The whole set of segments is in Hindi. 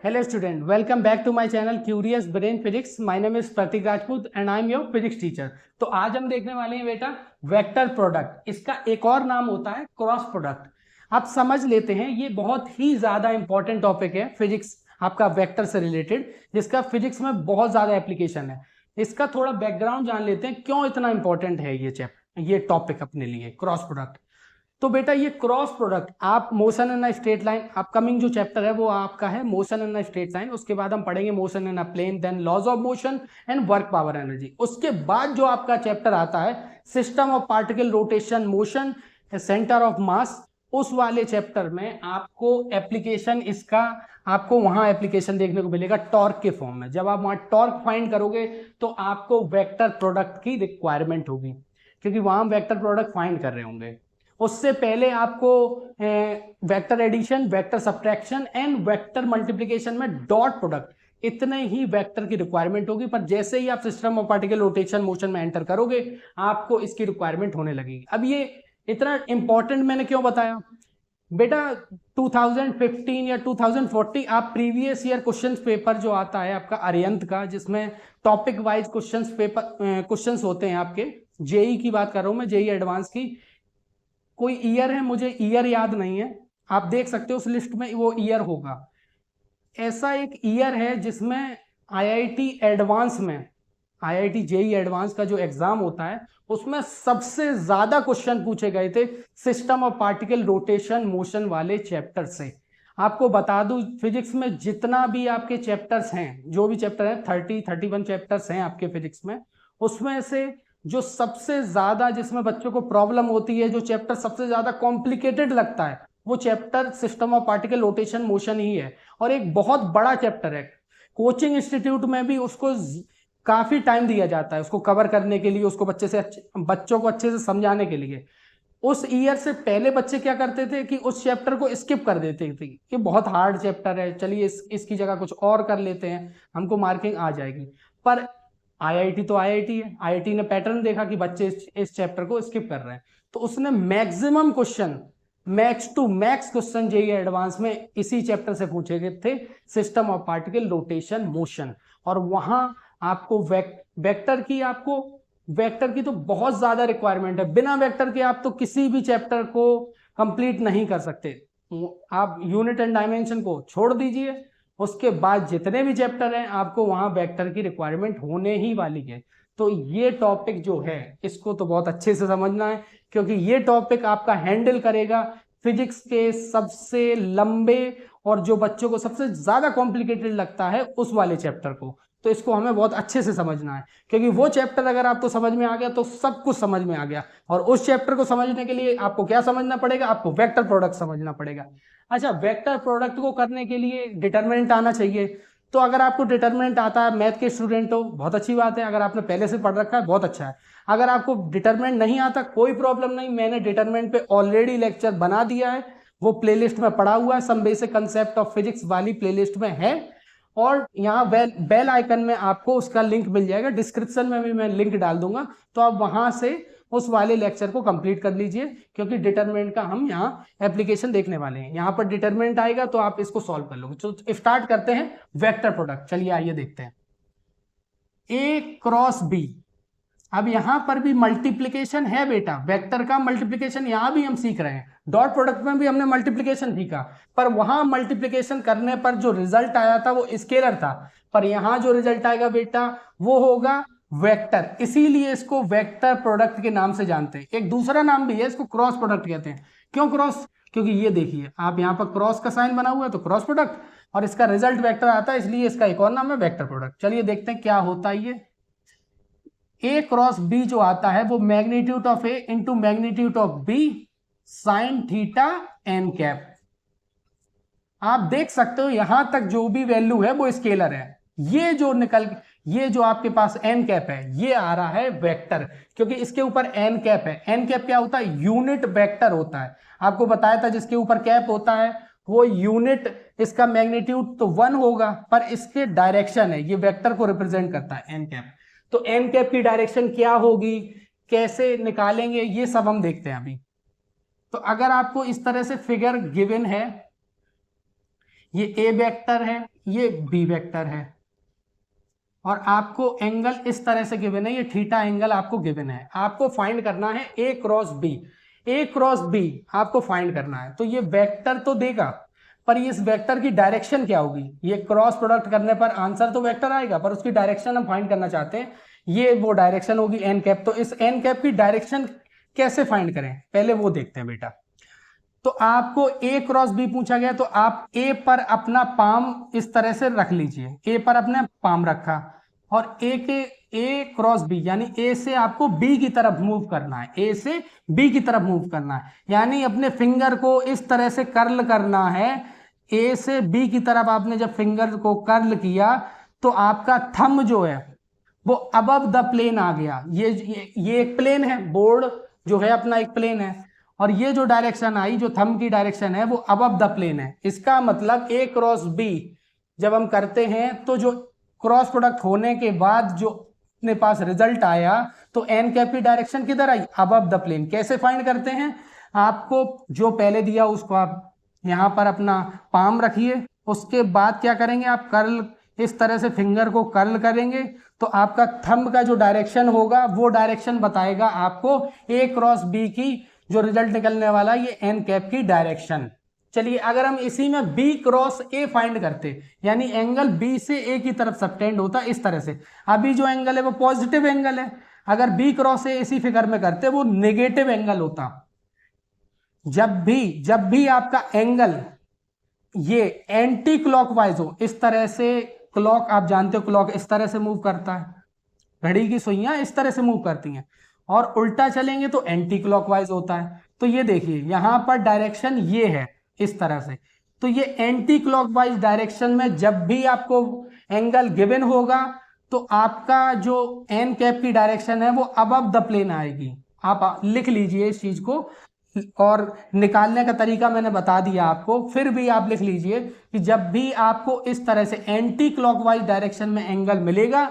Hello student, welcome back to my channel Curious Brain Physics. My name is Pratik Rajput and I am your physics teacher. तो आज हम देखने वाले हैं बेटा वेक्टर प्रोडक्ट। इसका एक और नाम होता है क्रॉस प्रोडक्ट। आप समझ लेते हैं, ये बहुत ही ज्यादा इंपॉर्टेंट टॉपिक है फिजिक्स आपका वेक्टर से रिलेटेड, जिसका फिजिक्स में बहुत ज्यादा एप्लीकेशन है। इसका थोड़ा बैकग्राउंड जान लेते हैं, क्यों इतना इंपॉर्टेंट है ये टॉपिक अपने लिए क्रॉस प्रोडक्ट। तो बेटा ये क्रॉस प्रोडक्ट आप motion in a straight line, upcoming जो चैप्टर है वो आपका है motion in a straight line. उसके बाद हम पढ़ेंगे motion in a plane, then laws of motion and work power energy. उसके बाद जो आपका चैप्टर आता है system of particle rotation motion centre of mass, उस वाले चैप्टर में आपको एप्लीकेशन इसका आपको वहां एप्लीकेशन देखने को मिलेगा टॉर्क के फॉर्म में। जब आप वहां टॉर्क फाइंड करोगे तो आपको वेक्टर प्रोडक्ट की रिक्वायरमेंट होगी, क्योंकि वहां वेक्टर प्रोडक्ट फाइंड कर रहे होंगे। उससे पहले आपको vector addition, vector subtraction and vector multiplication में डॉट प्रोडक्ट, इतने ही वेक्टर की रिक्वायरमेंट होगी। पर जैसे ही आप system of particle rotation motion में एंटर करोगे आपको इसकी रिक्वायरमेंट होने लगेगी। अब ये इतना इंपॉर्टेंट मैंने क्यों बताया बेटा, 2015 या 2040 आप प्रीवियस ईयर क्वेश्चंस पेपर जो आता है आपका अरिहंत का, जिसमें टॉपिक वाइज क्वेश्चंस होते हैं आपके, जेई की बात कर रहा हूं मैं, जेई एडवांस की। कोई ईयर है, मुझे ईयर याद नहीं है, आप देख सकते हो उस लिस्ट में वो ईयर होगा। ऐसा एक ईयर है जिसमें आईआईटी एडवांस में, आईआईटी जेई एडवांस का जो एग्जाम होता है उसमें सबसे ज्यादा क्वेश्चन पूछे गए थे system of particle rotation motion वाले चैप्टर से। आपको बता दूं फिजिक्स में जितना भी आपके चैप्टर्स हैं, जो भी चैप्टर है 31 चैप्टर्स हैं आपके फिजिक्स में, उसमें से जो सबसे ज्यादा जिसमें बच्चों को प्रॉब्लम होती है, जो चैप्टर सबसे ज्यादा कॉम्प्लिकेटेड लगता है, वो chapter system of particle rotation motion ही है। और एक बहुत बड़ा चैप्टर है, कोचिंग इंस्टीट्यूट में भी उसको काफी टाइम दिया जाता है उसको कवर करने के लिए, उसको बच्चों को अच्छे से समझाने के लिए। उस ईयर से पहले बच्चे क्या करते थे कि उस चैप्टर को स्किप कर देते थे कि बहुत हार्ड चैप्टर है, चलिए इसकी जगह कुछ और कर लेते हैं, हमको मार्किंग आ जाएगी। पर आईआईटी तो आईआईटी है, आईआईटी ने पैटर्न देखा कि बच्चे इस चैप्टर को स्किप कर रहे हैं, तो उसने maximum question, max to max question JEE advance में इसी चैप्टर से पूछे गए थे, system of particle rotation motion. और वहां आपको वेक्टर की तो बहुत ज्यादा रिक्वायरमेंट है। बिना वेक्टर के आप तो किसी भी चैप्टर को कंप्लीट नहीं कर सकते। आप यूनिट एंड डायमेंशन को छोड़ दीजिए, उसके बाद जितने भी चैप्टर हैं आपको वहां वेक्टर की रिक्वायरमेंट होने ही वाली है। तो ये टॉपिक जो है इसको तो बहुत अच्छे से समझना है, क्योंकि ये टॉपिक आपका हैंडल करेगा फिजिक्स के सबसे लंबे और जो बच्चों को सबसे ज्यादा कॉम्प्लिकेटेड लगता है उस वाले चैप्टर को। तो इसको हमें बहुत अच्छे से समझना है, क्योंकि वो चैप्टर अगर आपको समझ में आ गया तो सब कुछ समझ में आ गया। और उस चैप्टर को समझने के लिए आपको क्या समझना पड़ेगा, आपको वेक्टर प्रोडक्ट समझना पड़ेगा। अच्छा, वेक्टर प्रोडक्ट को करने के लिए डिटरमिनेंट आना चाहिए। तो अगर आपको डिटरमिनेंट आता है, मैथ के स्टूडेंट हो, बहुत अच्छी बात है, अगर आपने पहले से पढ़ रखा है बहुत अच्छा है। अगर आपको डिटरमिनेंट नहीं आता कोई प्रॉब्लम नहीं, मैंने डिटरमिनेंट पे ऑलरेडी लेक्चर बना दिया है, वो प्लेलिस्ट में पड़ा हुआ है, some basic concept of physics वाली प्लेलिस्ट में है। और यहाँ बेल आइकन में आपको उसका लिंक मिल जाएगा, डिस्क्रिप्शन में भी मैं लिंक डाल दूंगा, तो आप वहां से उस वाले लेक्चर को कंप्लीट कर लीजिए, क्योंकि डिटरमिनेंट का हम यहाँ एप्लीकेशन देखने वाले हैं। यहाँ पर डिटरमिनेंट आएगा तो आप इसको सॉल्व कर लोगे। तो स्टार्ट करते हैं वेक्टर प्रोडक्ट। चलिए आइए देखते हैं ए क्रॉस बी। अब यहां पर भी मल्टीप्लीकेशन है बेटा, वेक्टर का मल्टीप्लीकेशन यहां भी हम सीख रहे हैं। डॉट प्रोडक्ट में भी हमने मल्टीप्लीकेशन सीखा, पर वहां मल्टीप्लीकेशन करने पर जो रिजल्ट आया था वो स्केलर था, पर यहां जो रिजल्ट आएगा बेटा वो होगा वेक्टर। इसीलिए इसको वेक्टर प्रोडक्ट के नाम से जानते हैं। एक दूसरा नाम भी है, इसको क्रॉस प्रोडक्ट कहते हैं। क्यों क्रॉस? क्योंकि ये देखिए आप यहाँ पर क्रॉस का साइन बना हुआ है तो क्रॉस प्रोडक्ट, और इसका रिजल्ट वेक्टर आता है, इसलिए इसका एक और नाम है वेक्टर प्रोडक्ट। चलिए देखते हैं क्या होता है ये। ए क्रॉस बी जो आता है वो magnitude of A into magnitude of B sine theta n cap. आप देख सकते हो यहां तक जो भी वैल्यू है वो स्केलर है। ये जो आपके पास एन कैप है ये आ रहा है वेक्टर, क्योंकि इसके ऊपर एन कैप है। एन कैप क्या होता है? यूनिट वेक्टर होता है। आपको बताया था जिसके ऊपर कैप होता है वो यूनिट, इसका मैग्नीट्यूड तो 1 होगा, पर इसके डायरेक्शन है, ये वेक्टर को रिप्रेजेंट करता है एन कैप। तो एन कैप की डायरेक्शन क्या होगी, कैसे निकालेंगे, ये सब हम देखते हैं अभी। तो अगर आपको इस तरह से फिगर गिवन है, ये ए वेक्टर है, ये बी वेक्टर है, और आपको एंगल इस तरह से गिवन है, ये थीटा एंगल आपको गिवन है। आपको फाइंड करना है A cross B, A cross B आपको फाइंड करना है। तो ये वेक्टर तो देगा, पर इस वेक्टर की डायरेक्शन क्या होगी? ये क्रॉस प्रोडक्ट करने पर आंसर तो वेक्टर आएगा, पर उसकी डायरेक्शन हम फाइंड करना चाहते हैं, ये वो डायरेक्शन होगी एन कैप। तो इस एन कैप की डायरेक्शन कैसे फाइंड करें, पहले वो देखते हैं बेटा। तो आपको ए क्रॉस बी पूछा गया, तो आप ए पर अपना पाम इस तरह से रख लीजिए, ए पर अपने पाम रखा, और ए क्रॉस बी यानी ए से आपको बी की तरफ मूव करना है, ए से बी की तरफ मूव करना है, यानी अपने फिंगर को इस तरह से कर्ल करना है। ए से बी की तरफ आपने जब फिंगर को कर्ल किया तो आपका थंब जो है वो अबव द प्लेन आ गया। ये एक प्लेन है, बोर्ड जो है अपना एक प्लेन है, और ये जो डायरेक्शन आई, जो थंब की डायरेक्शन है, वो अबव द प्लेन है। इसका मतलब ए क्रॉस बी जब हम करते हैं तो जो क्रॉस प्रोडक्ट होने के बाद जो अपने पास रिजल्ट आया, तो एन कैप की डायरेक्शन किधर आई? Above the plane. कैसे फाइंड करते हैं? आपको जो पहले दिया उसको आप यहां पर अपना पाम रखिए, उसके बाद क्या करेंगे आप? कर्ल, इस तरह से फिंगर को कर्ल करेंगे, तो आपका थंब का जो डायरेक्शन होगा वो डायरेक्शन बताएगा आपको ए क्रॉस बी की जो रिजल्ट निकलने वाला, ये एन कैप की डायरेक्शन। चलिए, अगर हम इसी में बी क्रॉस ए फाइंड करते, यानी एंगल बी से ए की तरफ सबटेंड होता इस तरह से, अभी जो एंगल है वो पॉजिटिव एंगल है, अगर बी क्रॉस ए इसी फिगर में करते वो नेगेटिव एंगल होता। जब भी आपका एंगल ये एंटी क्लॉकवाइज हो, इस तरह से, क्लॉक आप जानते हो क्लॉक इस तरह से मूव करता है, घड़ी की सुइयां इस तरह से मूव करती हैं, और उल्टा चलेंगे तो एंटी क्लॉकवाइज होता है। तो ये देखिए यहां पर डायरेक्शन ये है इस तरह से, तो ये एंटी क्लॉकवाइज डायरेक्शन में जब भी आपको एंगल गिवन होगा तो आपका जो एन कैप की डायरेक्शन है वो अबव द प्लेन आएगी। आप लिख लीजिए इस चीज को, और निकालने का तरीका मैंने बता दिया आपको, फिर भी आप लिख लीजिए कि जब भी आपको इस तरह से एंटी क्लॉकवाइज डायरेक्शन में एंगल मिलेगा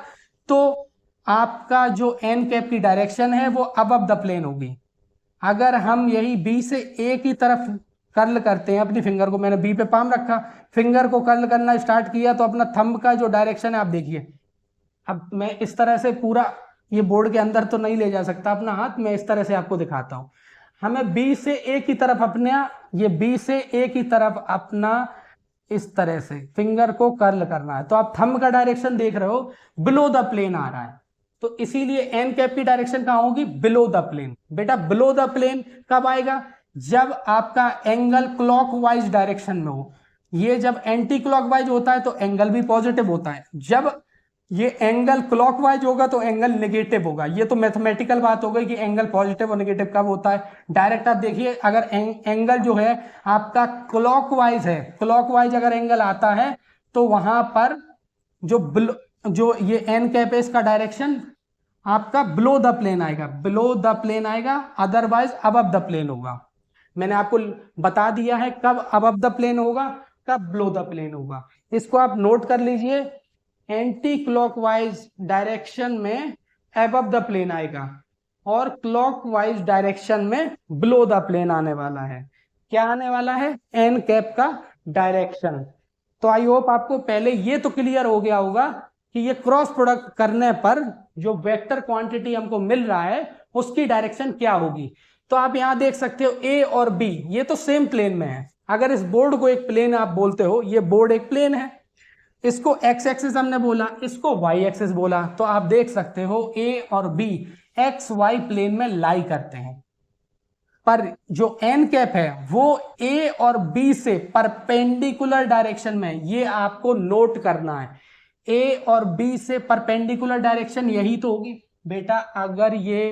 तो आपका जो एन कैप की डायरेक्शन है वो अबव द प्लेन होगी। अगर हम यही बी से ए की तरफ कर्ल करते हैं अपनी फिंगर को, मैंने बी पे पाम रखा, फिंगर को कर्ल करना स्टार्ट किया, तो अपना थंब का जो डायरेक्शन है आप देखिए, अब मैं इस तरह से पूरा ये बोर्ड के अंदर तो नहीं ले जा सकता अपना हाथ, मैं इस तरह से आपको दिखाता हूं। हमें बी से ए की तरफ अपना, ये बी से ए की तरफ अपना इस तरह से फिंगर को कर्ल करना है, तो आप थंब का डायरेक्शन देख रहे हो बिलो द प्लेन आ रहा है, तो इसीलिए एन कैप की डायरेक्शन कहां होगी? Below the plane. बेटा बिलो द प्लेन कब आएगा? जब आपका एंगल क्लॉकवाइज डायरेक्शन में हो। ये जब एंटी क्लॉकवाइज होता है तो एंगल भी पॉजिटिव होता है, जब ये एंगल क्लॉकवाइज होगा तो एंगल नेगेटिव होगा। ये तो मैथमेटिकल बात हो गई कि एंगल पॉजिटिव और नेगेटिव कब होता है। डायरेक्ट आप देखिए, अगर एंगल जो है आपका क्लॉकवाइज है, क्लॉकवाइज अगर एंगल आता है तो वहां पर जो ये एन कैप है इसका डायरेक्शन आपका बिलो द प्लेन आएगा, बिलो द प्लेन आएगा, अदरवाइज अबव द प्लेन होगा। मैंने आपको बता दिया है कब अबव द प्लेन होगा, कब बिलो द प्लेन होगा। इसको आप नोट कर लीजिए, एंटी क्लॉकवाइज डायरेक्शन में अबव द प्लेन आएगा और क्लॉकवाइज डायरेक्शन में बिलो द प्लेन आने वाला है। क्या आने वाला है? एन कैप का डायरेक्शन। तो आई होप आपको पहले ये तो क्लियर हो गया होगा कि ये क्रॉस प्रोडक्ट करने पर जो वेक्टर क्वांटिटी हमको मिल रहा है उसकी डायरेक्शन क्या होगी। तो आप यहां देख सकते हो ए और बी ये तो सेम प्लेन में है। अगर इस बोर्ड को एक प्लेन आप बोलते हो, ये बोर्ड एक प्लेन है, इसको एक्स एक्सिस हमने बोला, इसको वाई एक्सिस बोला, तो आप देख सकते हो ए और बी एक्स वाई प्लेन में लाई करते हैं, पर जो एन कैप है वो ए और बी से परपेंडिकुलर डायरेक्शन में, ये आपको नोट करना है। ए और बी से परपेंडिकुलर डायरेक्शन यही तो होगी बेटा। अगर ये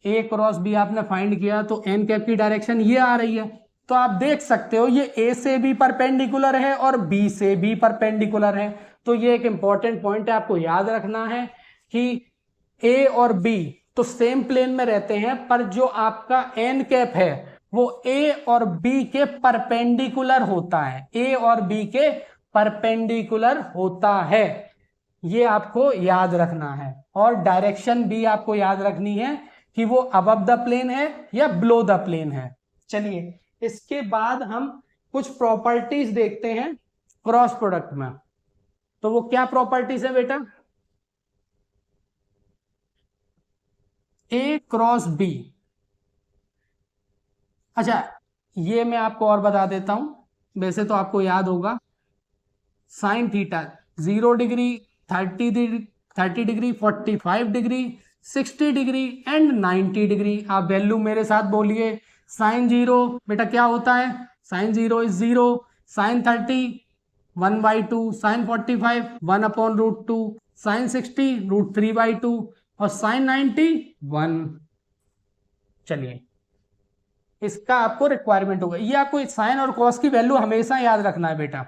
ए क्रॉस बी आपने फाइंड किया तो एन कैप की डायरेक्शन ये आ रही है, तो आप देख सकते हो ये ए से भी परपेंडिकुलर है और बी से भी परपेंडिकुलर है। तो ये एक इंपॉर्टेंट पॉइंट है, आपको याद रखना है कि ए और बी तो सेम प्लेन में रहते हैं, पर जो आपका एन कैप है वो ए और बी के परपेंडिकुलर होता है, ए और बी के परपेंडिकुलर होता है, ये आपको याद रखना है। और डायरेक्शन भी आपको याद रखनी है कि वो अबव द प्लेन है या बिलो द प्लेन है। चलिए, इसके बाद हम कुछ प्रॉपर्टीज देखते हैं क्रॉस प्रोडक्ट में, तो वो क्या प्रॉपर्टीज है बेटा, ए क्रॉस बी। अच्छा, ये मैं आपको और बता देता हूं, वैसे तो आपको याद होगा, sine theta 0 degree, 30 degree, 45 degree, 60 degree and 90 degree. आप वैल्यू मेरे साथ बोलिए। साइन 0 बेटा क्या होता है, sine 0 is 0, sine 30 1/2, sine 45 1/√2, sine 60 √3/2 और साइन 90 1। चलिए, इसका आपको रिक्वायरमेंट होगा, ये आपको साइन और कॉस की वैल्यू हमेशा याद रखना है बेटा।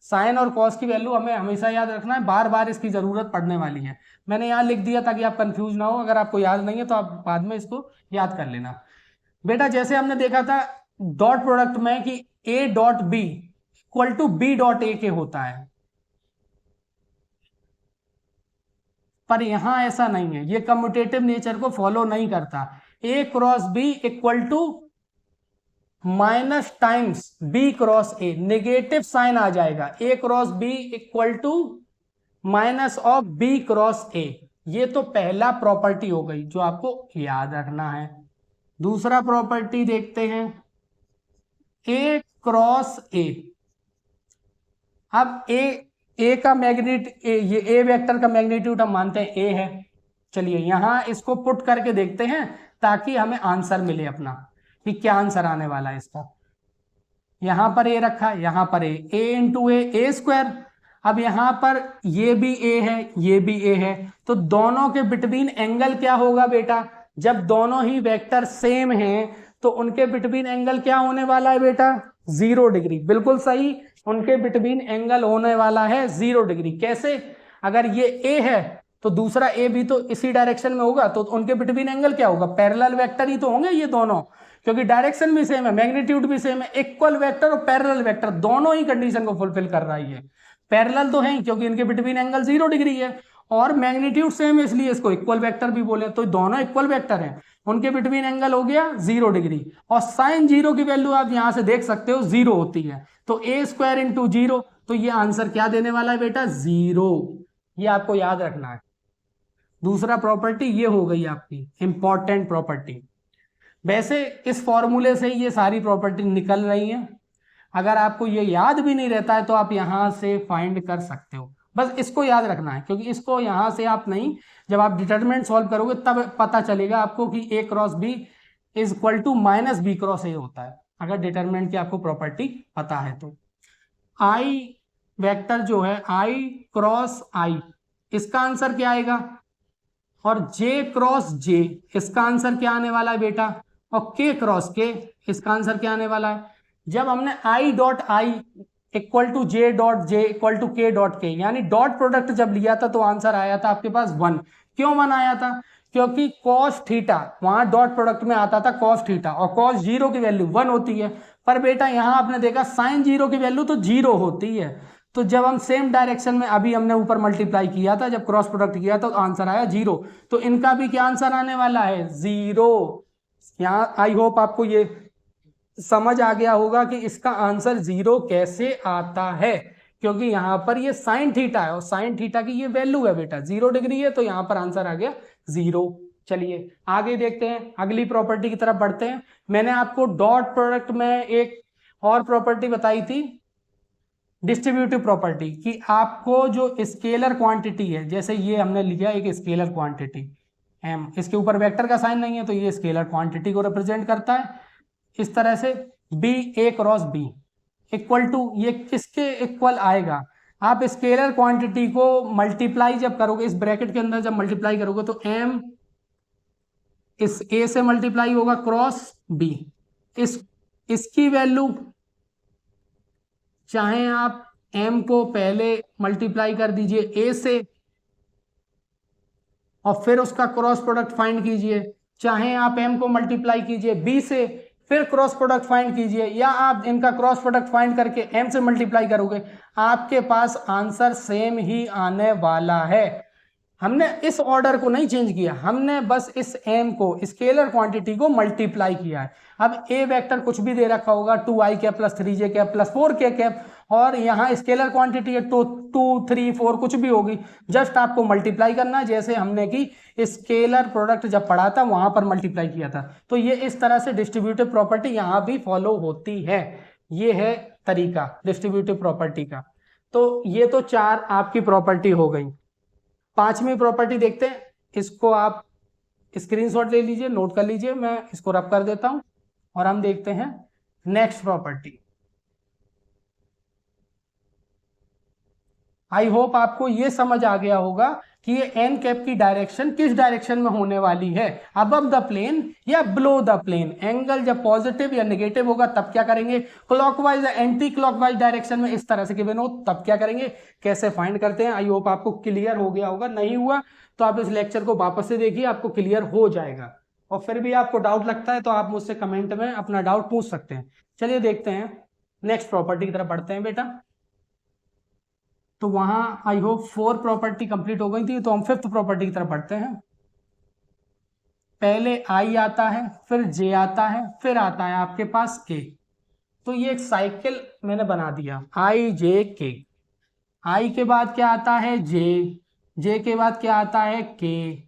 साइन और कॉस की वैल्यू हमें हमेशा याद रखना है, बार बार इसकी जरूरत पड़ने वाली है। मैंने यहाँ लिख दिया ताकि आप कंफ्यूज ना हो, अगर आपको याद नहीं है तो आप बाद में इसको याद कर लेना बेटा। जैसे हमने देखा था डॉट प्रोडक्ट में कि A dot B equal to B dot A के होता है, पर यहां ऐसा नहीं है, ये कम्यूटेटिव नेचर को फॉलो नहीं करता। A cross B equal to minus times B cross A, negative sign आ जाएगा, A cross B equal to minus of B cross A. ये तो पहला प्रॉपर्टी हो गई जो आपको याद रखना है। दूसरा प्रॉपर्टी देखते हैं, ए क्रॉस ए। अब ए का मैग्नीट्यूड, ये ए वेक्टर का मैग्नीट्यूड हम मानते हैं ए है। चलिए यहां इसको पुट करके देखते हैं ताकि हमें आंसर मिले अपना कि क्या आंसर आने वाला है इसका। यहां पर ए रखा, यहां पर ए इंटू ए स्क्वायर। अब यहां पर ये भी ए है, ये भी ए है, तो दोनों के बिटवीन एंगल क्या होगा बेटा, जब दोनों ही वेक्टर सेम हैं तो उनके बिटवीन एंगल क्या होने वाला है बेटा, 0 डिग्री। बिल्कुल सही, उनके बिटवीन एंगल होने वाला है 0 डिग्री। कैसे, अगर ये ए है तो दूसरा ए भी तो इसी डायरेक्शन में होगा, तो उनके बिटवीन एंगल क्या होगा, पैरेलल वेक्टर ही तो होंगे ये दोनों, क्योंकि डायरेक्शन भी सेम है, मैग्नीट्यूड भी सेम है। इक्वल वेक्टर और पैरेलल वेक्टर दोनों ही कंडीशन को फुलफिल कर रहा है। पैरेलल तो है क्योंकि इनके बिटवीन एंगल 0 डिग्री है, और मैग्नीट्यूड सेम है इसलिए इसको इक्वल वेक्टर भी बोले, तो दोनों इक्वल वेक्टर हैं, उनके बिटवीन एंगल हो गया 0 डिग्री। और साइन 0 की वैल्यू आप यहां से देख सकते हो 0 होती है, तो ए स्क्वायर इंटू 0, तो ये आंसर क्या देने वाला है बेटा, 0। ये आपको याद रखना है। दूसरा प्रॉपर्टी ये हो गई आपकी इंपॉर्टेंट प्रॉपर्टी। वैसे इस फॉर्मूले से ये सारी प्रॉपर्टी निकल रही हैं, अगर आपको ये याद भी नहीं रहता है तो आप यहां से फाइंड कर सकते हो, बस इसको याद रखना है, क्योंकि इसको यहां से आप नहीं, जब आप डिटरमिनेंट सॉल्व करोगे तब पता चलेगा आपको कि A cross B is equal to minus B cross A होता है, अगर डिटरमिनेंट की आपको प्रॉपर्टी पता है तो। आई वेक्टर जो है आई क्रॉस आई, इसका आंसर क्या आएगा, और जे क्रॉस जे, इसका आंसर क्या आने वाला है बेटा, और के क्रॉस के, इसका आंसर क्या आने वाला है। जब हमने I dot I equal to J dot J equal to K dot K, यानी डॉट प्रोडक्ट जब लिया था तो आंसर आया था आपके पास 1। क्यों 1 आया था, क्योंकि कॉस थीटा वहां डॉट प्रोडक्ट में आता था कॉस थीटा, और कॉस 0 की वैल्यू 1 होती है। पर बेटा यहां आपने देखा साइन 0 की वैल्यू तो 0 होती है, तो जब हम सेम डायरेक्शन में, अभी हमने ऊपर मल्टीप्लाई किया था, जब क्रॉस प्रोडक्ट किया तो आंसर आया 0, तो इनका भी क्या आंसर आने वाला है 0। यहाँ आई होप आपको ये समझ आ गया होगा कि इसका आंसर 0 कैसे आता है, क्योंकि यहां पर ये साइन थीटा है और साइन थीटा की ये वैल्यू है बेटा 0 डिग्री है, तो यहां पर आंसर आ गया 0। चलिए आगे देखते हैं, अगली प्रॉपर्टी की तरफ बढ़ते हैं। मैंने आपको डॉट प्रोडक्ट में एक और प्रॉपर्टी बताई थी, डिस्ट्रीब्यूटिव प्रॉपर्टी, कि आपको जो स्केलर क्वांटिटी है, जैसे ये हमने लिया एक स्केलर क्वांटिटी एम, इसके ऊपर वेक्टर का साइन नहीं है तो ये स्केलर क्वांटिटी को रिप्रेजेंट करता है इस तरह से, B A cross B equal to, ये किसके इक्वल आएगा, आप स्केलर क्वांटिटी को मल्टीप्लाई जब करोगे, इस ब्रैकेट के अंदर जब मल्टीप्लाई करोगे तो एम इस ए से मल्टीप्लाई होगा क्रॉस बी, इसकी वैल्यू चाहे आप m को पहले मल्टीप्लाई कर दीजिए a से और फिर उसका क्रॉस प्रोडक्ट फाइंड कीजिए, चाहे आप m को मल्टीप्लाई कीजिए b से फिर क्रॉस प्रोडक्ट फाइंड कीजिए, या आप इनका क्रॉस प्रोडक्ट फाइंड करके m से मल्टीप्लाई करोगे, आपके पास आंसर सेम ही आने वाला है। हमने इस ऑर्डर को नहीं चेंज किया, हमने बस इस m को, स्केलर क्वांटिटी को मल्टीप्लाई किया है। अब a वेक्टर कुछ भी दे रखा होगा 2i cap plus 3j cap plus 4k cap, और यहाँ स्केलर क्वांटिटी है तो 2 3 4 कुछ भी होगी, जस्ट आपको मल्टीप्लाई करना है, जैसे हमने कि स्केलर प्रोडक्ट जब पढ़ा था वहां पर मल्टीप्लाई किया था। तो ये इस तरह से डिस्ट्रीब्यूटिव प्रॉपर्टी यहाँ भी फॉलो होती है। ये है तरीका डिस्ट्रीब्यूटिव प्रॉपर्टी का। तो ये तो 4 आपकी प्रॉपर्टी हो गई। 5वीं प्रॉपर्टी देखते हैं, इसको आप स्क्रीनशॉट ले लीजिए, नोट कर लीजिए, मैं इसको रब कर देता हूं और हम देखते हैं नेक्स्ट प्रॉपर्टी। आई होप आपको ये समझ आ गया होगा कि ये एन कैप की डायरेक्शन किस डायरेक्शन में होने वाली है, अबव द प्लेन या बिलो द प्लेन। एंगल जब पॉजिटिव या नेगेटिव होगा तब क्या करेंगे, क्लॉकवाइज या एंटी क्लॉकवाइज डायरेक्शन में इस तरह से गिवन हो तब क्या करेंगे, कैसे फाइंड करते हैं। आई होप आपको क्लियर हो गया होगा, नहीं हुआ तो आप इस लेक्चर को वापस से देखिए, आपको क्लियर हो जाएगा। और फिर भी आपको डाउट लगता है तो आप मुझसे कमेंट में अपना डाउट पूछ सकते हैं। चलिए देखते हैं नेक्स्ट प्रॉपर्टी की तरफ बढ़ते हैं बेटा। तो वहां आई होप 4 प्रॉपर्टी कंप्लीट हो गई थी, तो हम 5th प्रॉपर्टी की तरफ बढ़ते हैं। पहले आई आता है, फिर जे आता है, फिर आता है आपके पास के। तो ये एक साइकिल मैंने बना दिया, आई जे के। आई के बाद क्या आता है, जे के बाद क्या आता है, के,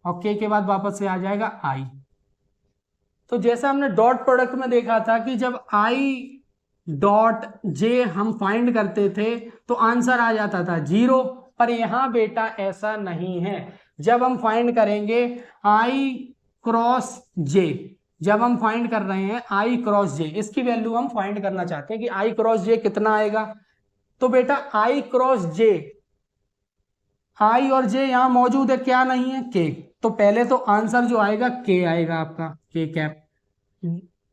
और के बाद वापस से आ जाएगा आई। तो जैसा हमने डॉट प्रोडक्ट में देखा था कि जब आई डॉट जे हम फाइंड करते थे तो आंसर आ जाता था 0, पर यहां बेटा ऐसा नहीं है। जब हम फाइंड करेंगे आई क्रॉस जे, जब हम फाइंड कर रहे हैं आई क्रॉस जे, इसकी वैल्यू हम फाइंड करना चाहते हैं कि आई क्रॉस जे कितना आएगा। तो बेटा आई क्रॉस जे, आई और जे यहां मौजूद है, क्या नहीं है, के। तो पहले तो आंसर जो आएगा के आएगा आपका, के कैप।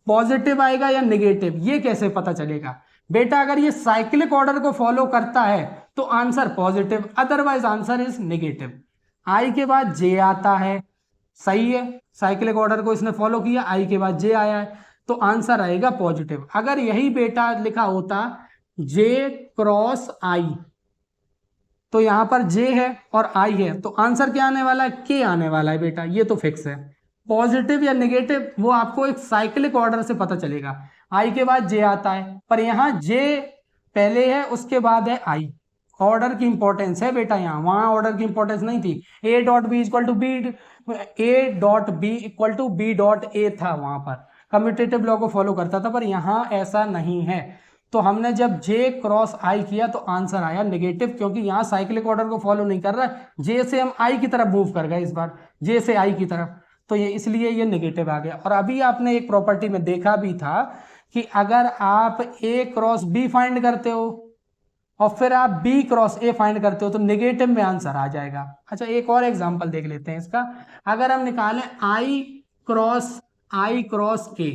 पॉजिटिव आएगा या नेगेटिव ये कैसे पता चलेगा बेटा, अगर ये साइक्लिक ऑर्डर को फॉलो करता है तो answer positive, otherwise answer is negative. I के बाद जे आता है, सही है, साइक्लिक ऑर्डर को इसने फॉलो किया, आई के बाद जे आया है तो आंसर आएगा पॉजिटिव। अगर यही बेटा लिखा होता जे क्रॉस आई, तो यहां पर जे है और आई है, तो आंसर क्या आने वाला है, के आने वाला है बेटा, ये तो फिक्स है। पॉजिटिव या नेगेटिव वो आपको एक साइक्लिक ऑर्डर से पता चलेगा। आई के बाद जे आता है, पर यहां जे पहले है उसके बाद है आई, ऑर्डर की इंपॉर्टेंस है बेटा यहाँ, वहां ऑर्डर की इंपॉर्टेंस नहीं थी। A dot B equal to B, A dot B equal to B dot A था, वहां पर कम्यूटेटिव लॉ को फॉलो करता था, पर यहां ऐसा नहीं है। तो हमने जब जे क्रॉस आई किया तो आंसर आया नेगेटिव, क्योंकि यहाँ साइक्लिक ऑर्डर को फॉलो नहीं कर रहा है, जे से हम आई की तरफ मूव कर गए, इस बार जे से आई की तरफ, तो ये इसलिए ये नेगेटिव आ गया। और अभी आपने एक प्रॉपर्टी में देखा भी था कि अगर आप ए क्रॉस बी फाइंड करते हो और फिर आप बी क्रॉस ए फाइंड करते हो तो नेगेटिव में आंसर आ जाएगा। अच्छा एक और एग्जांपल देख लेते हैं इसका। अगर हम निकालें आई क्रॉस के,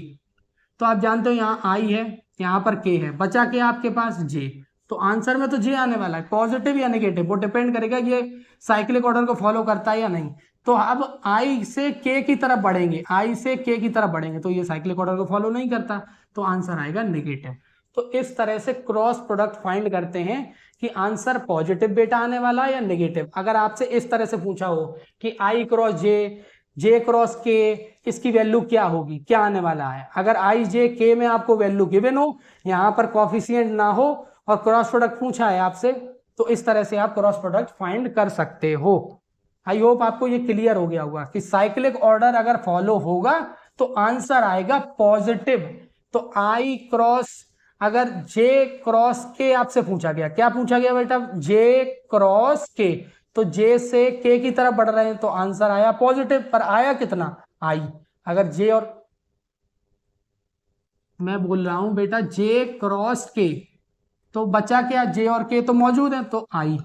तो आप जानते हो यहाँ आई है, यहाँ पर के है, बचा के आपके पास जे, तो आंसर में तो जे आने वाला है। पॉजिटिव या नेगेटिव वो डिपेंड करेगा ये साइक्लिक ऑर्डर को फॉलो करता है या नहीं। तो अब आई से के की तरफ बढ़ेंगे, आई से के की तरफ बढ़ेंगे, तो ये साइक्लिक ऑर्डर को फॉलो नहीं करता, तो आंसर आएगा नेगेटिव। तो इस तरह से क्रॉस प्रोडक्ट फाइंड करते हैं कि आंसर पॉजिटिव बेटा आने वाला है या नेगेटिव। अगर आपसे इस तरह से पूछा हो कि आई क्रॉस जे क्रॉस के, इसकी वैल्यू क्या होगी, क्या आने वाला है, अगर आई जे के में आपको वैल्यू गिवन हो, यहां पर कॉफिशिएंट ना हो और क्रॉस प्रोडक्ट पूछा है आपसे, तो इस तरह से आप क्रॉस प्रोडक्ट फाइंड कर सकते हो। आई होप आपको ये क्लियर हो गया होगा कि साइक्लिक ऑर्डर अगर फॉलो होगा तो आंसर आएगा पॉजिटिव। तो आई क्रॉस, अगर जे क्रॉस के आपसे पूछा गया, क्या पूछा गया बेटा, जे क्रॉस के, तो जे से के की तरफ बढ़ रहे हैं तो आंसर आया पॉजिटिव, पर आया कितना, आई। अगर जे और, मैं बोल रहा हूं बेटा जे क्रॉस के, तो बचा क्या, जे और के तो मौजूद है, तो आई।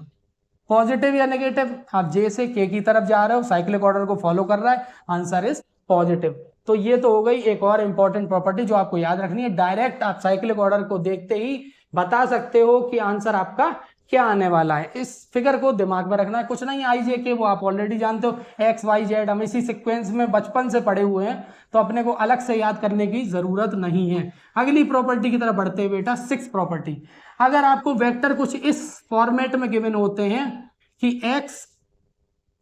पॉजिटिव या नेगेटिव, आप जे से के की तरफ जा रहे हो, साइक्लिक ऑर्डर को फॉलो कर रहा है, आंसर इज पॉजिटिव। तो ये तो हो गई एक और इंपॉर्टेंट प्रॉपर्टी जो आपको याद रखनी है। डायरेक्ट आप साइक्लिक ऑर्डर को देखते ही बता सकते हो कि आंसर आपका क्या आने वाला है। इस फिगर को दिमाग में रखना है, कुछ नहीं, आई जे के वो आप ऑलरेडी जानते हो, एक्स वाई जेड हम इसी सीक्वेंस में बचपन से पढ़े हुए हैं, तो अपने को अलग से याद करने की जरूरत नहीं है। अगली प्रॉपर्टी की तरफ बढ़ते हैं बेटा, 6 प्रॉपर्टी। अगर आपको वेक्टर कुछ इस फॉर्मेट में गिवन होते हैं कि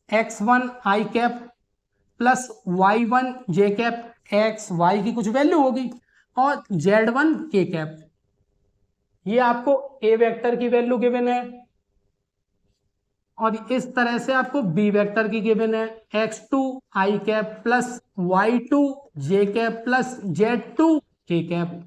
x1 आई कैप प्लस y1 जे कैप, एक्स वाई की कुछ वैल्यू होगी, और z1 के कैप, ये आपको ए वेक्टर की वैल्यू गिवन है और इस तरह से आपको बी वेक्टर की गिवन है, x2 आई कैप प्लस y2 जे कैप प्लस z2 के कैप।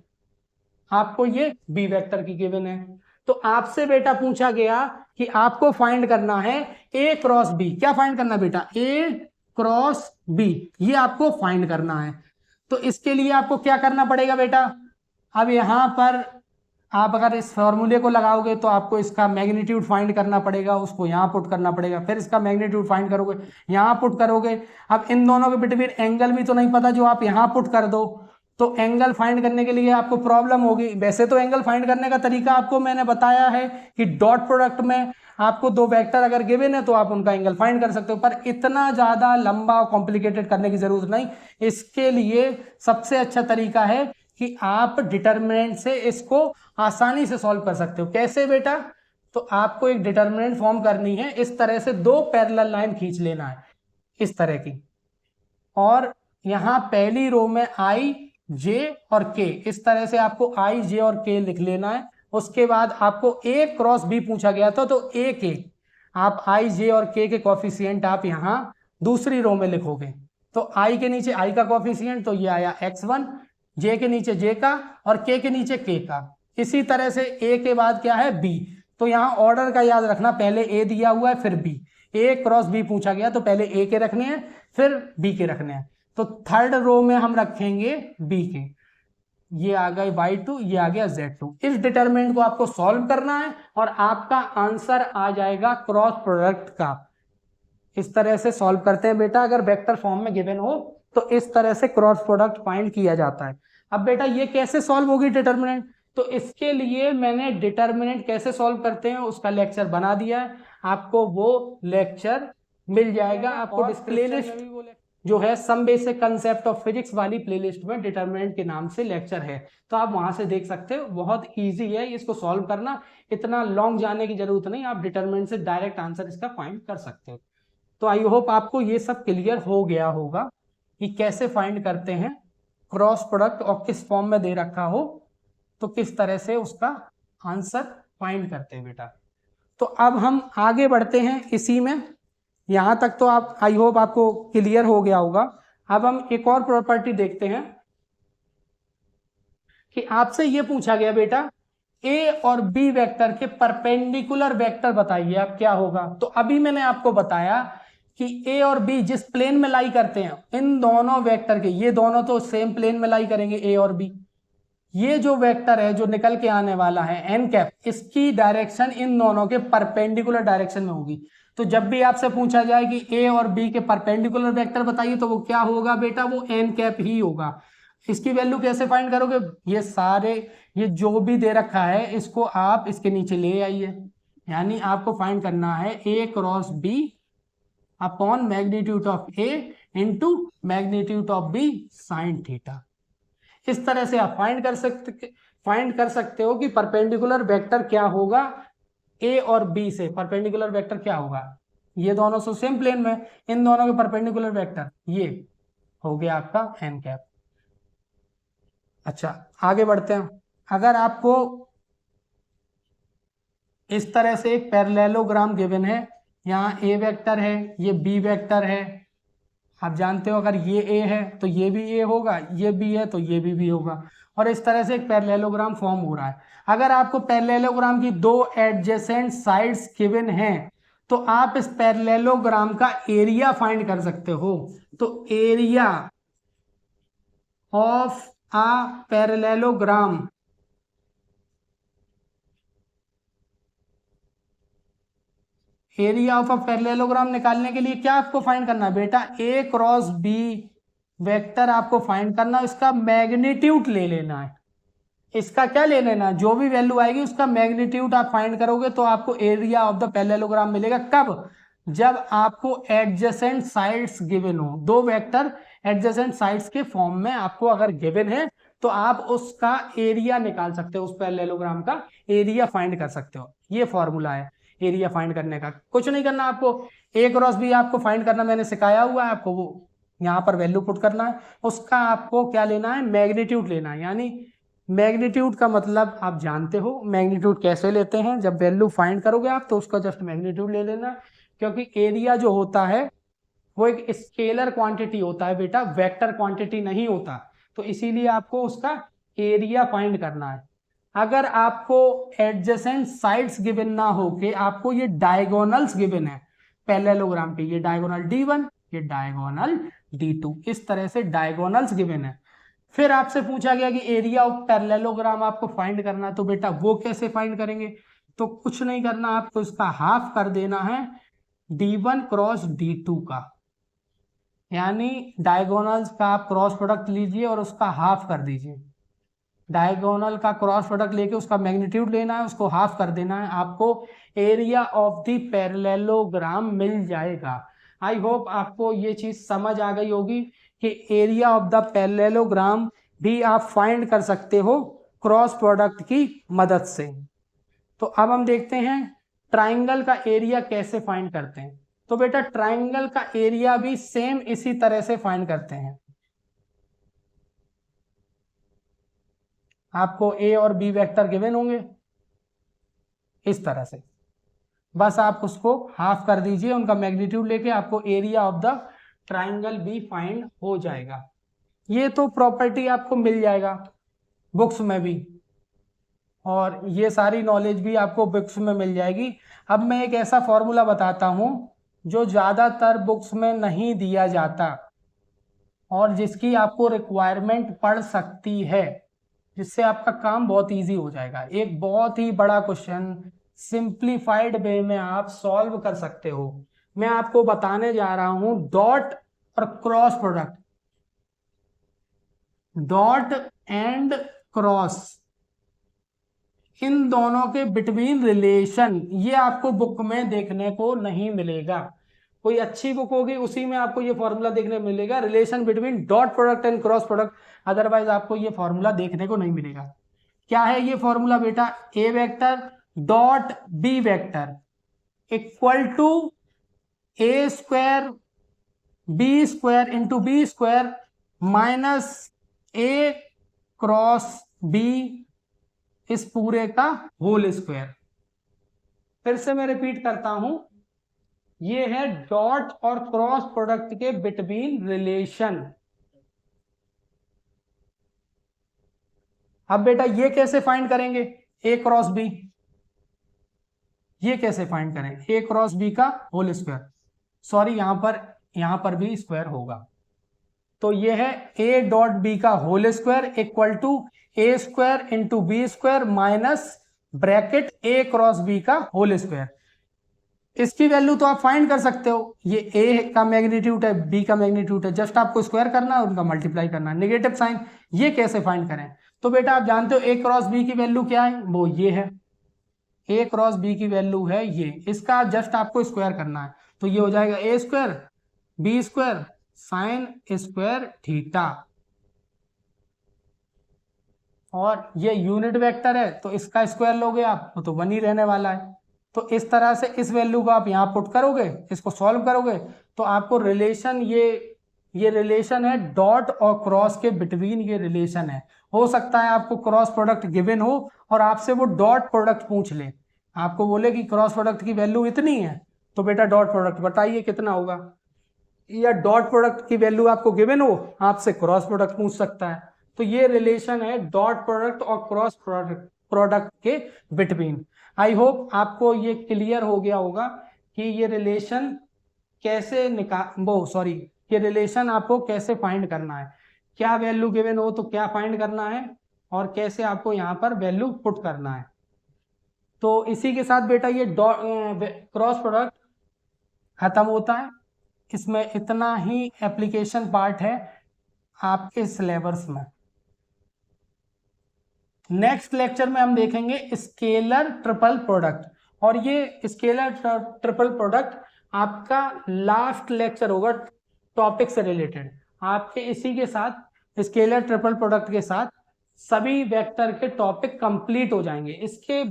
आपको ये बी वेक्टर की गिवन है। तो आपसे बेटा पूछा गया कि आपको फाइंड करना है ए क्रॉस बी। क्या फाइंड करना बेटा? ए क्रॉस बी, ये आपको फाइंड करना है। तो इसके लिए आपको क्या करना पड़ेगा बेटा? अब यहां पर आप अगर इस फॉर्मूले को लगाओगे तो आपको इसका मैग्नीट्यूड फाइंड करना पड़ेगा, उसको यहाँ पुट करना पड़ेगा, फिर इसका मैग्नीट्यूड फाइंड करोगे, यहाँ पुट करोगे। अब इन दोनों के बिटवीन एंगल भी तो नहीं पता जो आप यहाँ पुट कर दो, तो एंगल फाइंड करने के लिए आपको प्रॉब्लम होगी। वैसे तो एंगल फाइंड करने का तरीका आपको मैंने बताया है कि डॉट प्रोडक्ट में आपको दो वेक्टर अगर गिवन है तो आप उनका एंगल फाइंड कर सकते हो, पर इतना ज्यादा लंबा और कॉम्प्लिकेटेड करने की जरूरत नहीं। इसके लिए सबसे अच्छा तरीका है कि आप डिटरमिनेंट से इसको आसानी से सॉल्व कर सकते हो। कैसे बेटा? तो आपको एक डिटरमिनेंट फॉर्म करनी है, इस तरह से दो पैरेलल लाइन खींच लेना है इस तरह की, और यहां पहली रो में आई जे और के, इस तरह से आपको आई जे और के लिख लेना है। उसके बाद आपको ए क्रॉस बी पूछा गया था, तो ए के आप आई जे और के कॉफिशिएंट आप यहां दूसरी रो में लिखोगे। तो आई के नीचे आई का कॉफिशिएंट तो ये आया x1, जे के नीचे जे का और के नीचे के का। इसी तरह से ए के बाद क्या है? बी। तो यहां ऑर्डर का याद रखना, पहले ए दिया हुआ है फिर बी। ए क्रॉस बी पूछा गया तो पहले ए के रखने हैं फिर बी के रखने हैं। तो थर्ड रो में हम रखेंगे बी के। ये आ गए y2, ये आ गया z2। इस डिटरमिनेंट को आपको सॉल्व करना है और आपका आंसर आ जाएगा क्रॉस प्रोडक्ट का। इस तरह से सॉल्व करते हैं बेटा, अगर वेक्टर फॉर्म में गिवन हो तो इस तरह से क्रॉस प्रोडक्ट फाइंड किया जाता है। अब बेटा ये कैसे सॉल्व होगी डिटरमिनेंट? तो इसके लिए मैंने डिटरमिनेंट कैसे सॉल्व करते हैं उसका लेक्चर बना दिया है, आपको वो लेक्चर मिल जाएगा। आपको प्लेलिस्ट जो है some basic concept of physics वाली प्लेलिस्ट में डिटरमिनेंट के नाम से लेक्चर है, तो आप वहां से देख सकते हो। बहुत इजी है इसको सॉल्व करना, इतना लॉन्ग जाने की जरूरत नहीं, आप डिटरमिनेंट से डायरेक्ट आंसर इसका फाइंड कर सकते हो। तो आई होप आपको ये सब क्लियर हो गया होगा कि कैसे फाइंड करते हैं क्रॉस प्रोडक्ट और किस फॉर्म में दे रखा हो तो किस तरह से उसका आंसर फाइंड करते हैं बेटा। तो अब हम आगे बढ़ते हैं इसी में, यहां तक तो आप आई होप आपको क्लियर हो गया होगा। अब हम एक और प्रॉपर्टी देखते हैं कि आपसे ये पूछा गया बेटा ए और बी वेक्टर के परपेंडिकुलर वेक्टर बताइए आप क्या होगा। तो अभी मैंने आपको बताया कि ए और बी जिस प्लेन में लाई करते हैं, इन दोनों वेक्टर के, ये दोनों तो सेम प्लेन में लाई करेंगे ए और बी। ये जो वेक्टर है जो निकल के आने वाला है एन कैप, इसकी डायरेक्शन इन दोनों के परपेंडिकुलर डायरेक्शन में होगी। तो जब भी आपसे पूछा जाए कि ए और बी के परपेंडिकुलर वेक्टर बताइए तो वो क्या होगा बेटा? वो एन कैप ही होगा। इसकी वैल्यू कैसे फाइंड करोगे? ये सारे ये जो भी दे रखा है इसको आप इसके नीचे ले आइए, यानी आपको फाइंड करना है A cross B upon magnitude of A into magnitude of B sine theta. इस तरह से आप फाइंड कर सकते हो कि परपेंडिकुलर वेक्टर क्या होगा ए और बी से। परपेंडिकुलर वेक्टर क्या होगा? ये दोनों से सेम प्लेन में, इन दोनों के परपेंडिकुलर वेक्टर ये हो गया आपका एन कैप। अच्छा आगे बढ़ते हैं। अगर आपको इस तरह से एक पैरेललोग्राम गिवन है, यहाँ ए वेक्टर है, ये बी वेक्टर है, आप जानते हो अगर ये ए है तो ये भी ए होगा, ये बी है तो ये भी होगा, और इस तरह से एक पैरेललोग्राम फॉर्म हो रहा है। अगर आपको पैरेललोग्राम की दो एडजेसेंट साइड्स गिवन हैं तो आप इस पैरेललोग्राम का एरिया फाइंड कर सकते हो। तो area of a parallelogram area of a parallelogram निकालने के लिए क्या आपको फाइंड करना है बेटा? ए क्रॉस बी वेक्टर आपको फाइंड करना है, इसका मैग्नीट्यूड ले लेना है। इसका क्या ले लेना? जो भी वैल्यू आएगी उसका मैग्नीट्यूड आप फाइंड करोगे तो आपको एरिया ऑफ द पैरेललोग्राम मिलेगा। कब? जब आपको एडजेसेंट साइड्स गिवन हो, दो वेक्टर एडजेसेंट साइड्स के फॉर्म में आपको अगर गिवन है तो आप उसका एरिया निकाल सकते हो, उस पैरेललोग्राम का एरिया फाइंड कर सकते हो। ये फॉर्मूला है एरिया फाइंड करने का। कुछ नहीं करना आपको, ए क्रॉस बी आपको फाइंड करना मैंने सिखाया हुआ है, आपको वो यहाँ पर वैल्यू पुट करना है, उसका आपको क्या लेना है? मैग्नीट्यूड लेना है, यानी मैग्नीट्यूड का मतलब आप जानते हो, मैग्नीट्यूड कैसे लेते हैं, जब वैल्यू फाइंड करोगे आप तो उसका जस्ट मैग्नीट्यूड ले लेना, क्योंकि एरिया जो होता है वो एक स्केलर क्वांटिटी होता है बेटा, वेक्टर क्वांटिटी नहीं होता, तो इसीलिए आपको उसका एरिया फाइंड करना है। अगर आपको एडजेसेंट साइड्स गिवन ना हो के आपको ये डायगोनल्स गिवन है पैरेललोग्राम के, ये डायगोनल D1, ये डायगोनल D2, इस तरह से डायगोनल्स गिवन है। फिर आपसे पूछा गया कि एरिया ऑफ पैरेललोग्राम आपको फाइंड करना है, तो बेटा वो कैसे फाइंड करेंगे, तो कुछ नहीं करना, आपको इसका हाफ कर देना है D1 क्रॉस D2 का, यानी डायगोनल्स का आप क्रॉस प्रोडक्ट लीजिए और उसका हाफ कर दीजिए। डायगोनल का क्रॉस प्रोडक्ट लेके उसका मैग्नीट्यूड लेना है, उसको हाफ कर देना है, आपको एरिया ऑफ द पैरेललोग्राम मिल जाएगा। आई होप आपको ये चीज समझ आ गई होगी कि एरिया ऑफ द पैरेललोग्राम भी आप फाइंड कर सकते हो क्रॉस प्रोडक्ट की मदद से। तो अब हम देखते हैं ट्राइंगल का एरिया कैसे फाइंड करते हैं। तो बेटा ट्राइंगल का एरिया भी सेम इसी तरह से फाइंड करते हैं। आपको ए और बी वेक्टर गिवन होंगे इस तरह से, बस आप उसको हाफ कर दीजिए, उनका मैग्नीट्यूड लेके आपको एरिया ऑफ द ट्राइंगल भी फाइंड हो जाएगा। ये तो प्रॉपर्टी आपको मिल जाएगा बुक्स में भी, और ये सारी नॉलेज भी आपको बुक्स में मिल जाएगी। अब मैं एक ऐसा फॉर्मूला बताता हूं जो ज्यादातर बुक्स में नहीं दिया जाता और जिसकी आपको रिक्वायरमेंट पड़ सकती है, जिससे आपका काम बहुत इजी हो जाएगा। एक बहुत ही बड़ा क्वेश्चन सिंप्लीफाइड वे में आप सॉल्व कर सकते हो। मैं आपको बताने जा रहा हूं डॉट और cross product, dot and cross, इन दोनों के बिटवीन रिलेशन, ये आपको बुक में देखने को नहीं मिलेगा। कोई अच्छी बुक होगी उसी में आपको ये फॉर्मूला देखने को मिलेगा, relation between dot product and cross product, otherwise आपको ये फॉर्मूला देखने को नहीं मिलेगा। क्या है ये फॉर्मूला बेटा, A vector dot B vector equal to A square B square into B square minus A cross B इस पूरे का होल स्क्वायर। फिर से मैं रिपीट करता हूं, ये है डॉट और क्रॉस प्रोडक्ट के बिटवीन रिलेशन। अब बेटा ये कैसे फाइंड करेंगे, ए क्रॉस बी, ये कैसे फाइंड करें, ए क्रॉस बी का होल स्क्वायर, सॉरी यहां पर भी स्क्वायर होगा, तो ये है ए डॉट बी का whole square equal to A square into B square minus bracket A cross B का होल स्क्वायर। इसकी वैल्यू तो आप फाइंड कर सकते हो, ये ए का मैग्नीट्यूड है, बी का मैग्नीट्यूड है, जस्ट आपको स्क्वायर करना है, उनका मल्टीप्लाई करना है, नेगेटिव साइन। ये कैसे फाइंड करें, तो बेटा आप जानते हो ए क्रॉस बी की वैल्यू क्या है, वो ये है, ए क्रॉस बी की वैल्यू है ये, इसका जस्ट आपको स्क्वायर करना है, तो ये हो जाएगा A square B square sine square theta, और ये यूनिट वेक्टर है तो इसका स्क्वायर लोगे आप तो 1 ही रहने वाला है। तो इस तरह से इस वैल्यू को आप यहाँ पुट करोगे, इसको सॉल्व करोगे तो आपको रिलेशन, ये रिलेशन है डॉट और क्रॉस के बिटवीन, ये रिलेशन है। हो सकता है आपको क्रॉस प्रोडक्ट गिवन हो और आपसे वो डॉट प्रोडक्ट पूछ ले, आपको बोले कि क्रॉस प्रोडक्ट की वैल्यू इतनी है, तो बेटा डॉट प्रोडक्ट बताइए कितना होगा, या डॉट प्रोडक्ट की वैल्यू आपको गिवन हो, आपसे क्रॉस प्रोडक्ट पूछ सकता है। तो ये रिलेशन है डॉट प्रोडक्ट और क्रॉस प्रोडक्ट के बिटवीन। आई होप आपको ये क्लियर हो गया होगा कि ये रिलेशन कैसे ये रिलेशन आपको कैसे फाइंड करना है, क्या वैल्यू गिवन हो तो क्या फाइंड करना है और कैसे आपको यहाँ पर वैल्यू पुट करना है। तो इसी के साथ बेटा ये क्रॉस प्रोडक्ट खत्म होता है, इसमें इतना ही एप्लीकेशन पार्ट है आपके सिलेबस में। नेक्स्ट लेक्चर में हम देखेंगे स्केलर ट्रिपल प्रोडक्ट, और ये स्केलर ट्रिपल प्रोडक्ट आपका लास्ट लेक्चर होगा टॉपिक से रिलेटेड। आपके इसी के साथ स्केलर ट्रिपल प्रोडक्ट के साथ सभी वेक्टर के टॉपिक कंप्लीट हो जाएंगे। इसके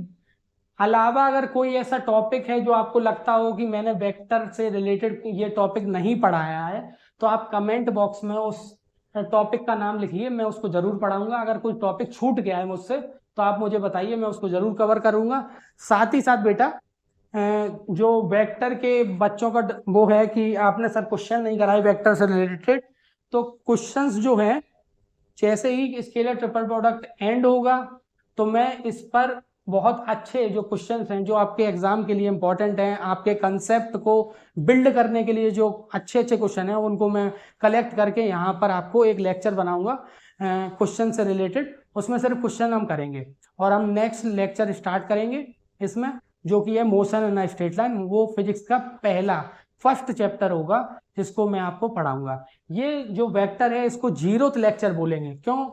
अलावा अगर कोई ऐसा टॉपिक है जो आपको लगता हो कि मैंने वेक्टर से रिलेटेड ये टॉपिक नहीं पढ़ाया है, तो आप कमेंट बॉक्स में उस टॉपिक का नाम लिखिए, मैं उसको जरूर पढ़ाऊंगा। अगर कोई टॉपिक छूट गया है मुझसे तो आप मुझे बताइए, मैं उसको जरूर कवर करूंगा। साथ ही साथ बेटा जो वेक्टर के बच्चों का वो है कि आपने सर क्वेश्चन नहीं कराए वेक्टर से रिलेटेड, तो क्वेश्चंस जो हैं जैसे ही स्केलर ट्रिपल प्रोडक्ट एंड होगा तो मैं इस पर बहुत अच्छे जो क्वेश्चंस हैं जो आपके एग्जाम के लिए इंपॉर्टेंट हैं, आपके कंसेप्ट को बिल्ड करने के लिए जो अच्छे अच्छे क्वेश्चन हैं उनको मैं कलेक्ट करके यहाँ पर आपको एक लेक्चर बनाऊंगा क्वेश्चन से रिलेटेड। उसमें सिर्फ क्वेश्चन हम करेंगे और हम नेक्स्ट लेक्चर स्टार्ट करेंगे इसमें, जो कि है मोशन इन स्ट्रेट लाइन। वो फिजिक्स का पहला फर्स्ट चैप्टर होगा जिसको मैं आपको पढ़ाऊंगा। ये जो वेक्टर है इसको जीरोथ लेक्चर बोलेंगे। क्यों?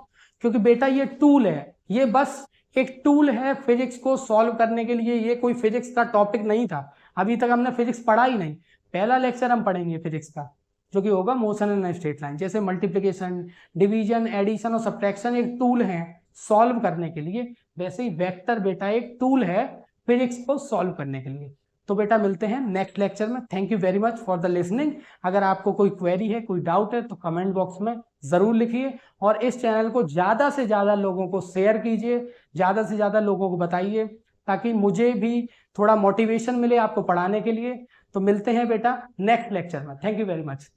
क्योंकि बेटा ये टूल है, ये बस एक टूल है फिजिक्स को सॉल्व करने के लिए। ये कोई फिजिक्स का टॉपिक नहीं था, अभी तक हमने फिजिक्स पढ़ा ही नहीं। पहला लेक्चर हम पढ़ेंगे फिजिक्स का जो कि होगा मोशन इन स्ट्रेट लाइन। जैसे मल्टीप्लिकेशन, डिवीजन, एडिशन और सब्ट्रैक्शन एक टूल है सॉल्व करने के लिए, वैसे ही वेक्टर बेटा एक टूल है फिजिक्स को सॉल्व करने के लिए। तो बेटा मिलते हैं नेक्स्ट लेक्चर में। Thank you very much for the listening. अगर आपको कोई क्वेरी है, कोई डाउट है तो कमेंट बॉक्स में जरूर लिखिए और इस चैनल को ज्यादा से ज्यादा लोगों को शेयर कीजिए, ज्यादा से ज्यादा लोगों को बताइए ताकि मुझे भी थोड़ा मोटिवेशन मिले आपको पढ़ाने के लिए। तो मिलते हैं बेटा नेक्स्ट लेक्चर में। Thank you very much.